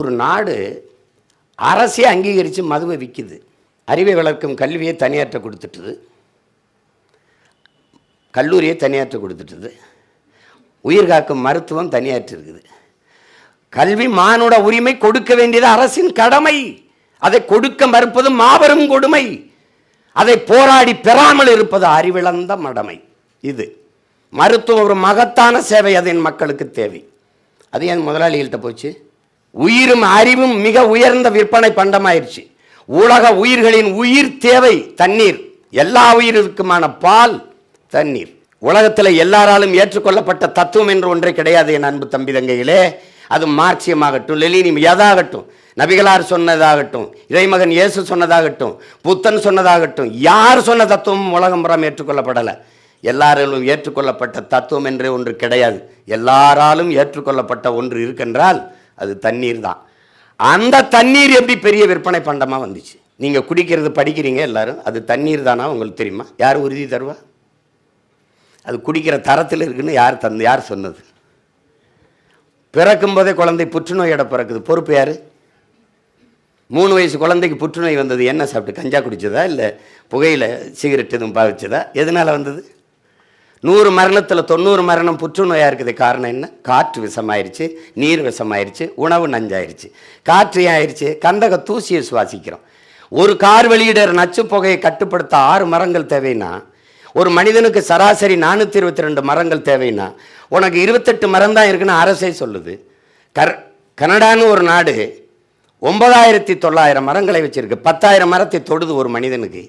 ஒரு நாடு அரசே அங்கீகரித்து மதுவை விற்கிது. அறிவை வளர்க்கும் கல்வியை தனியாற்ற கொடுத்துட்டுது, கல்லூரியை தனியாற்ற கொடுத்துட்டுது, உயிர் காக்கும் மருத்துவம் தனியாற்று இருக்குது. கல்வி மானுட உரிமை, கொடுக்க வேண்டியது அரசின் கடமை. அதை கொடுக்க மறுப்பது மாபெரும் கொடுமை. அதை போராடி பெறாமல் இருப்பது அறிவிழந்த மடமை. இது மருத்துவம் ஒரு மகத்தான சேவை, அது என் மக்களுக்கு தேவை. அது என் முதலாளிகள்கிட்ட போச்சு. உயிரும் அறிவும் மிக உயர்ந்த விற்பனை பண்டமாயிருச்சு. உலக உயிர்களின் உயிர் தேவை தண்ணீர். எல்லா உயிருக்குமான பால் தண்ணீர். உலகத்தில் எல்லாராலும் ஏற்றுக்கொள்ளப்பட்ட தத்துவம் என்று ஒன்றே கிடையாது என் அன்பு தம்பி தங்கைகளே. அது மார்க்சியமாகட்டும், லெனின் எதாகட்டும், நபிகளார் சொன்னதாகட்டும், இறைமகன் இயேசு சொன்னதாகட்டும், புத்தன் சொன்னதாகட்டும், யார் சொன்ன தத்துவம் உலகம் புறம் ஏற்றுக்கொள்ளப்படலை. எல்லாராலும் ஏற்றுக்கொள்ளப்பட்ட தத்துவம் என்றே ஒன்று கிடையாது. எல்லாராலும் ஏற்றுக்கொள்ளப்பட்ட ஒன்று இருக்கின்றால் அது தண்ணீர் தான். அந்த தண்ணீர் எப்படி பெரிய விற்பனை பண்டமாக வந்துச்சு? நீங்கள் குடிக்கிறது படிக்கிறீங்க எல்லாரும், அது தண்ணீர் தானா உங்களுக்கு தெரியுமா? யார் உறுதி தருவா? அது குடிக்கிற தரத்தில் இருக்குன்னு யார் சொன்னது? பிறக்கும் போதே குழந்தை புற்றுநோயோட பிறக்குது, பொறுப்பு யார்? 3 வயசு குழந்தைக்கு புற்றுநோய் வந்தது என்ன சாப்பிட்டு? கஞ்சா குடிச்சதா, இல்லை புகையில் சிகரெட் எதுவும் பாவிச்சதா? எதனால் வந்தது? 100 மரணத்தில் 90 மரணம் புற்றுநோயாக இருக்குது. காரணம் என்ன? காற்று விஷமாயிருச்சு, நீர் விஷமாயிருச்சு, உணவு நஞ்சாயிருச்சு. காற்று ஏன் ஆயிடுச்சு? கந்தக தூசியை சுவாசிக்கிறோம். ஒரு கார் வெளியிடற நச்சு புகையை கட்டுப்படுத்த 6 மரங்கள் தேவைன்னா, ஒரு மனிதனுக்கு சராசரி 422 மரங்கள் தேவைன்னா, உனக்கு 28 மரம் தான் இருக்குன்னு அரசே சொல்லுது. கனடான்னு ஒரு நாடு 9900 மரங்களை வச்சிருக்கு. 10,000 மரத்தை தொடுது ஒரு மனிதனுக்கு.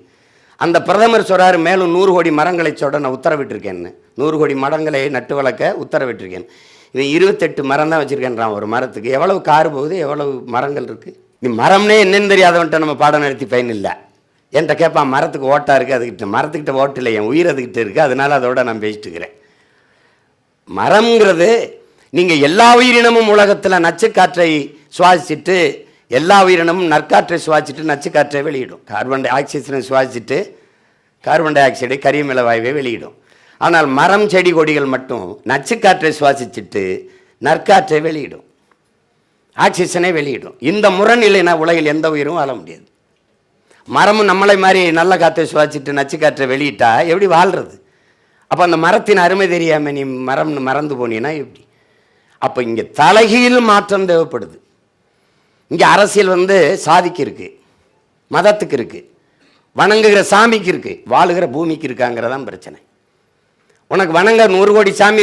அந்த பிரதமர் சொல்கிறாரு, மேலும் 100 கோடி மரங்களை சொட நான் உத்தரவிட்டிருக்கேன்னு. 100 கோடி மரங்களை நட்டு வளர்க்க உத்தரவிட்டிருக்கேன். இவன் 28 மரம் தான் வச்சுருக்கேன்றான் ஒரு மரத்துக்கு. எவ்வளவு கார் போகுது, எவ்வளவு மரங்கள் இருக்குது? நீ மரம்னே என்னன்னு தெரியாதவன்ட்ட நம்ம பாடம் நடத்தி பயன் இல்லை. என்கிட்ட கேட்பான், மரத்துக்கு ஓட்டா இருக்குது, அதுக்கிட்ட மரத்துக்கிட்ட ஓட்டு இல்லை, என் உயிர் அதுக்கிட்ட இருக்குது, அதனால் அதோட நான் பேசிட்டுக்கிறேன். மரம்ங்கிறது, நீங்கள் எல்லா உயிரினமும் உலகத்தில் நச்சுக்காற்றை சுவாசிச்சுட்டு, எல்லா உயிரினமும் நற்காற்றை சுவாசிச்சுட்டு நச்சுக்காற்றை வெளியிடும். கார்பன் டை ஆக்சைடை சுவாசிச்சுட்டு கார்பன் டை ஆக்சைடை, கரியமில வாயுவை வெளியிடும். ஆனால் மரம் செடி கொடிகள் மட்டும் நச்சுக்காற்றை சுவாசிச்சுட்டு நற்காற்றை வெளியிடும், ஆக்சிஜனை வெளியிடும். இந்த முரண் இல்லைன்னா உலகில் எந்த உயிரும் வாழ முடியாது. மரமும் நம்மளை மாதிரி நல்ல காற்றை சுவாசிச்சுட்டு நச்சுக்காற்றை வெளியிட்டா எப்படி வாழ்கிறது? அப்போ அந்த மரத்தின் அருமை தெரியாமல் நீ மரம்னு மறந்து போனீன்னா எப்படி? அப்போ இங்கே தலைகீழ் மாற்றம் தேவைப்படுது. இங்கே அரசியல் சாதிக்கு இருக்குது, மதத்துக்கு இருக்குது, வணங்குகிற சாமிக்கு இருக்குது, வாழுகிற பூமிக்கு இருக்காங்கிறதான் பிரச்சனை. உனக்கு வணங்க 100 கோடி சாமி